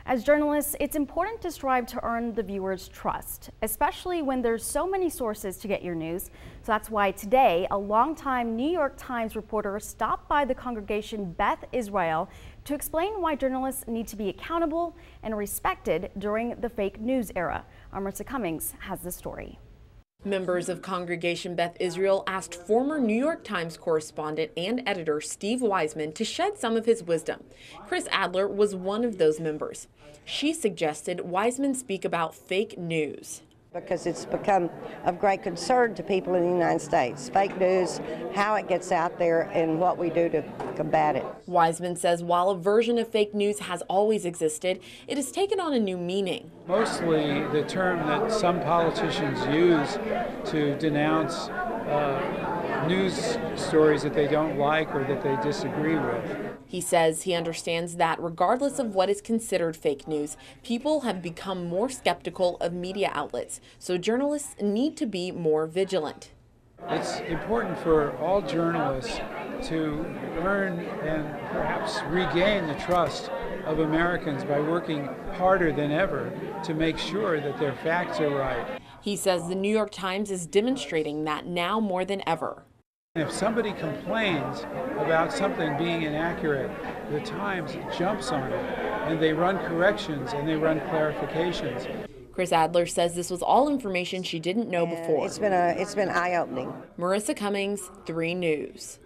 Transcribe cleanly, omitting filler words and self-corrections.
As journalists, it's important to strive to earn the viewer's trust, especially when there's so many sources to get your news. So that's why today, a longtime New York Times reporter stopped by the Congregation Beth Israel to explain why journalists need to be accountable and respected during the fake news era. Marissa Cummings has the story. Members of Congregation Beth Israel asked former New York Times correspondent and editor Steve Weisman to shed some of his wisdom. Chris Adler was one of those members. She suggested Weisman speak about fake news. Because it's become of great concern to people in the United States. Fake news, how it gets out there, and what we do to combat it. Weisman says while a version of fake news has always existed, it has taken on a new meaning. Mostly the term that some politicians use to denounce news stories that they don't like or that they disagree with. He says he understands that regardless of what is considered fake news, people have become more skeptical of media outlets, so journalists need to be more vigilant. It's important for all journalists to earn and perhaps regain the trust of Americans by working harder than ever to make sure that their facts are right. He says the New York Times is demonstrating that now more than ever. If somebody complains about something being inaccurate, the Times jumps on it, and they run corrections and they run clarifications. Chris Adler says this was all information she didn't know before. It's been eye-opening. Marissa Cummings, 3 News.